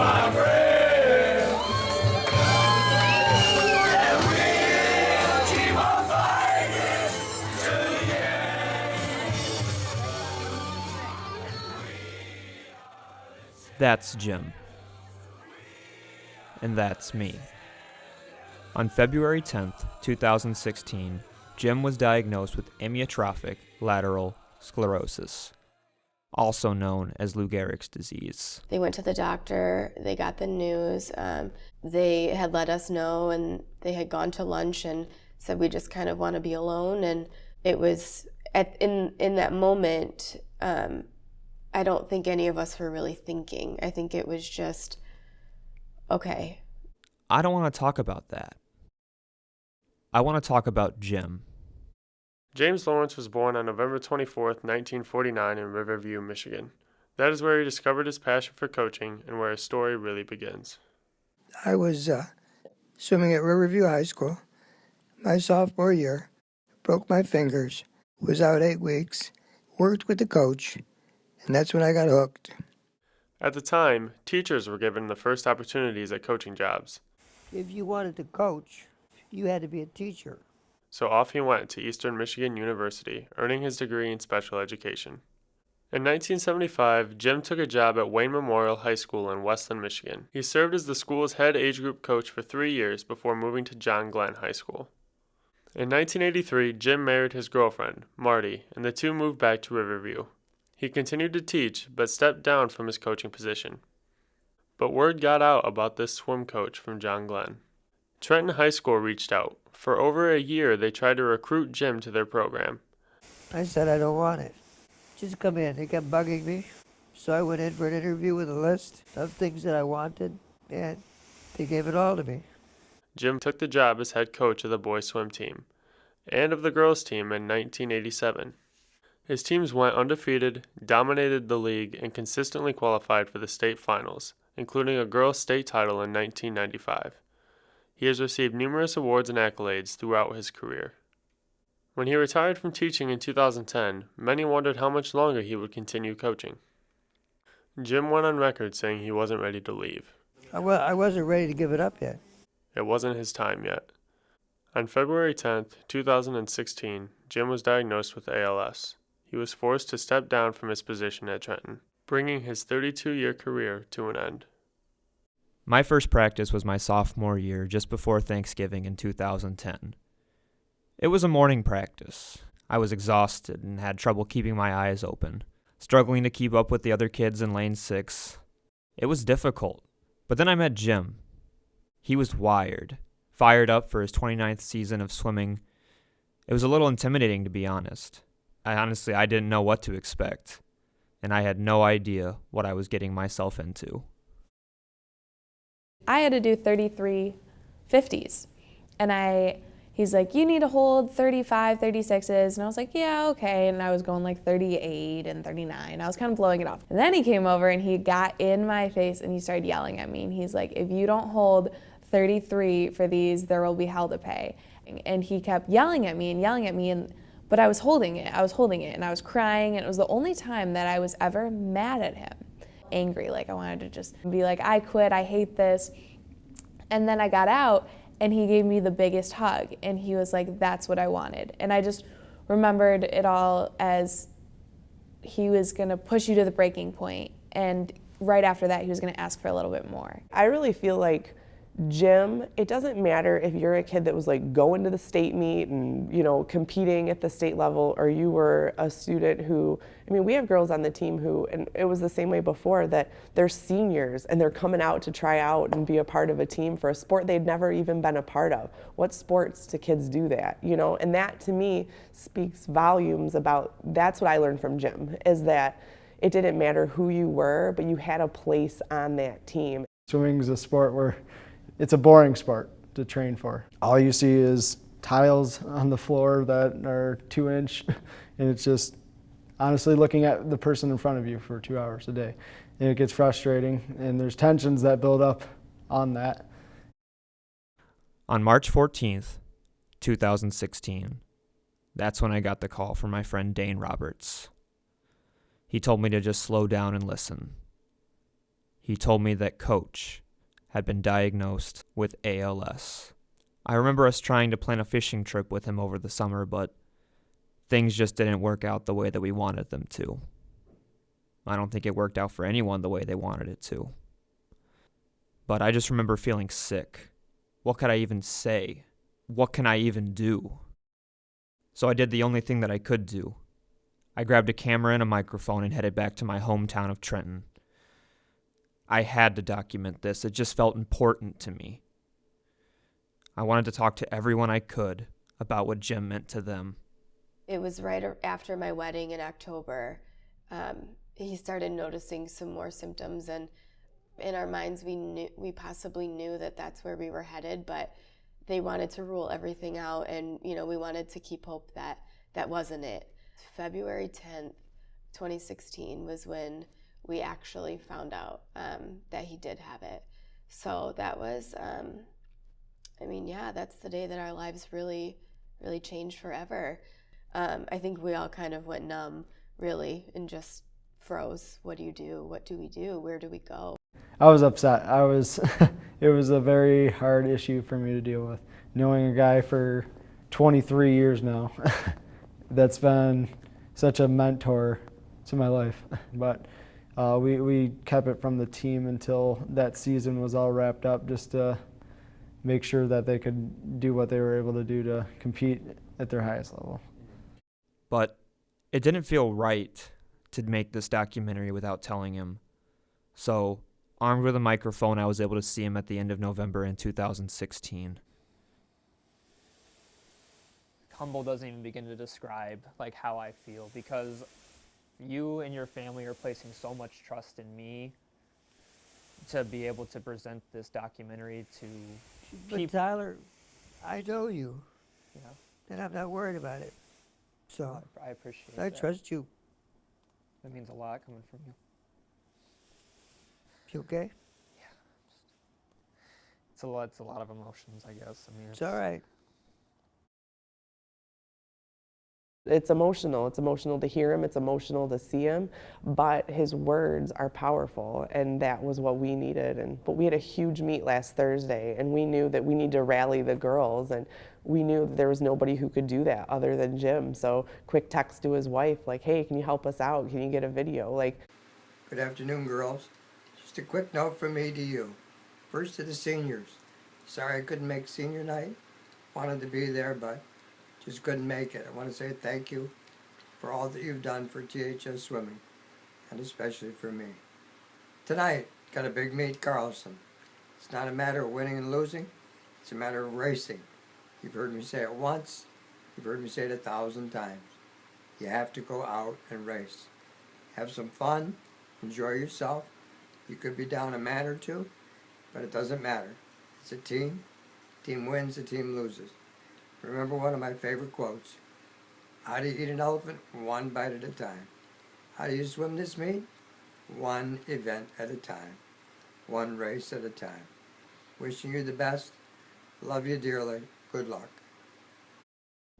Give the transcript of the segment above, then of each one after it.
my friend. And we'll keep on fighting to the end. That's Jim. And that's me. On February 10th, 2016, Jim was diagnosed with amyotrophic lateral sclerosis, also known as Lou Gehrig's disease. They went to the doctor, they got the news, they had let us know, and they had gone to lunch and said, we just kind of want to be alone. And it was, in that moment, I don't think any of us were really thinking. I think it was just, okay. I don't want to talk about that. I want to talk about Jim. James Lawrence was born on November 24th, 1949 in Riverview, Michigan. That is where he discovered his passion for coaching and where his story really begins. I was swimming at Riverview High School my sophomore year, broke my fingers, was out 8 weeks, worked with the coach, and that's when I got hooked. At the time, teachers were given the first opportunities at coaching jobs. If you wanted to coach, you had to be a teacher. So off he went to Eastern Michigan University, earning his degree in special education. In 1975, Jim took a job at Wayne Memorial High School in Westland, Michigan. He served as the school's head age group coach for 3 years before moving to John Glenn High School. In 1983, Jim married his girlfriend, Marty, and the two moved back to Riverview. He continued to teach, but stepped down from his coaching position. But word got out about this swim coach from John Glenn. Trenton High School reached out. For over a year, they tried to recruit Jim to their program. I said, I don't want it. Just come in. They kept bugging me. So I went in for an interview with a list of things that I wanted, and they gave it all to me. Jim took the job as head coach of the boys' swim team and of the girls' team in 1987. His teams went undefeated, dominated the league, and consistently qualified for the state finals, including a girls' state title in 1995. He has received numerous awards and accolades throughout his career. When he retired from teaching in 2010, many wondered how much longer he would continue coaching. Jim went on record saying he wasn't ready to leave. I wasn't ready to give it up yet. It wasn't his time yet. On February 10, 2016, Jim was diagnosed with ALS. He was forced to step down from his position at Trenton, bringing his 32-year career to an end. My first practice was my sophomore year, just before Thanksgiving in 2010. It was a morning practice. I was exhausted and had trouble keeping my eyes open, struggling to keep up with the other kids in lane 6. It was difficult, but then I met Jim. He was wired, fired up for his 29th season of swimming. It was a little intimidating, to be honest. I didn't know what to expect, and I had no idea what I was getting myself into. I had to do 33 50s, and he's like, you need to hold 35 36s, and I was like, yeah, okay, and I was going like 38 and 39. I was kind of blowing it off. And then he came over and he got in my face and he started yelling at me, and he's like, if you don't hold 33 for these, there will be hell to pay. And he kept yelling at me, but I was holding it, and I was crying, and it was the only time that I was ever mad at him, angry, like I wanted to just be like, I quit, I hate this. And then I got out, and he gave me the biggest hug, and he was like, that's what I wanted. And I just remembered it all as he was gonna push you to the breaking point, and right after that, he was gonna ask for a little bit more. I really feel like Jim, it doesn't matter if you're a kid that was like going to the state meet and, you know, competing at the state level, or you were a student who, I mean, we have girls on the team who, and it was the same way before, that they're seniors and they're coming out to try out and be a part of a team for a sport they'd never even been a part of. What sports do kids do that, you know? And that to me speaks volumes about, that's what I learned from Jim, is that it didn't matter who you were, but you had a place on that team. Swimming is a sport where it's a boring sport to train for. All you see is tiles on the floor that are 2-inch, and it's just honestly looking at the person in front of you for 2 hours a day. And it gets frustrating, and there's tensions that build up on that. On March 14th, 2016, that's when I got the call from my friend Dane Roberts. He told me to just slow down and listen. he told me that Coach had been diagnosed with ALS. I remember us trying to plan a fishing trip with him over the summer, but things just didn't work out the way that we wanted them to. I don't think it worked out for anyone the way they wanted it to. But I just remember feeling sick. What could I even say? What can I even do? So I did the only thing that I could do. I grabbed a camera and a microphone and headed back to my hometown of Trenton. I had to document this. It just felt important to me. I wanted to talk to everyone I could about what Jim meant to them. It was right after my wedding in October. He started noticing some more symptoms, and in our minds we possibly knew that that's where we were headed, but they wanted to rule everything out, and we wanted to keep hope that that wasn't it. February 10th, 2016 was when we actually found out that he did have it. So that was, that's the day that our lives really, really changed forever. I think we all kind of went numb, really, and just froze. What do you do? What do we do? Where do we go? I was upset. It was a very hard issue for me to deal with. Knowing a guy for 23 years now, that's been such a mentor to my life. But we kept it from the team until that season was all wrapped up, just to make sure that they could do what they were able to do to compete at their highest level. But it didn't feel right to make this documentary without telling him. So, armed with a microphone, I was able to see him at the end of November in 2016. Humble doesn't even begin to describe how I feel, because you and your family are placing so much trust in me to be able to present this documentary to But Tyler, I know you, Yeah, and I'm not worried about it. So I appreciate I that. trust you. That means a lot coming from you. You okay? It's a lot of emotions, I guess. I mean, It's all right. It's emotional. It's emotional to hear him. It's emotional to see him. But his words are powerful, and that was what we needed. But we had a huge meet last Thursday, and we knew that we need to rally the girls, and we knew that there was nobody who could do that other than Jim. So quick text to his wife, hey, can you help us out? Can you get a video? Good afternoon, girls. Just a quick note from me to you. First to the seniors. Sorry I couldn't make senior night. Wanted to be there, but just couldn't make it. I want to say thank you for all that you've done for THS swimming, and especially for me. Tonight, got a big meet, Carlson. It's not a matter of winning and losing. It's a matter of racing. You've heard me say it once. You've heard me say it 1,000 times. You have to go out and race. Have some fun. Enjoy yourself. You could be down a man or two, but it doesn't matter. It's a team. Team wins, the team loses. Remember one of my favorite quotes. How do you eat an elephant? One bite at a time. How do you swim this meet? One event at a time. One race at a time. Wishing you the best. Love you dearly. Good luck.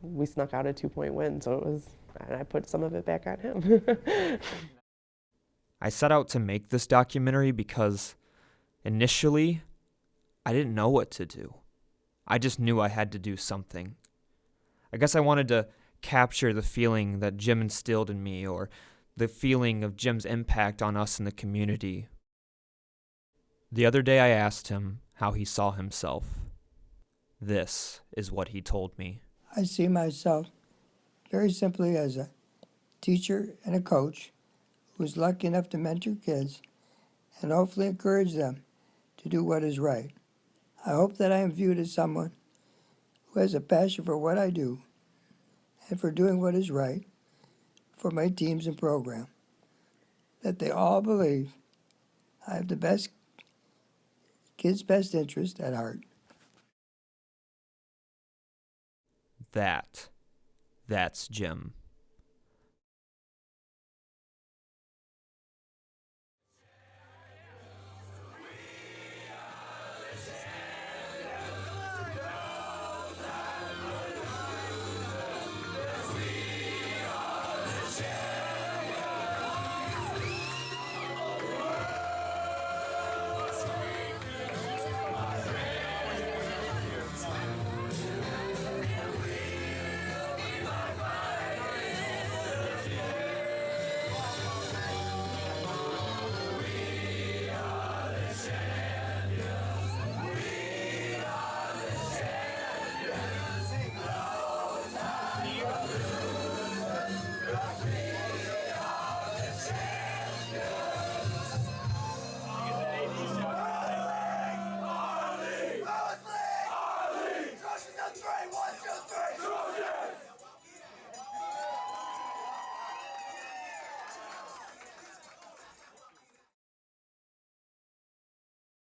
We snuck out a 2-point win, and I put some of it back on him. I set out to make this documentary because initially I didn't know what to do. I just knew I had to do something. I guess I wanted to capture the feeling that Jim instilled in me, or the feeling of Jim's impact on us in the community. The other day I asked him how he saw himself. This is what he told me. I see myself very simply as a teacher and a coach who is lucky enough to mentor kids and hopefully encourage them to do what is right. I hope that I am viewed as someone who has a passion for what I do and for doing what is right for my teams and program. That they all believe I have the best kids' best interest at heart. That's Jim.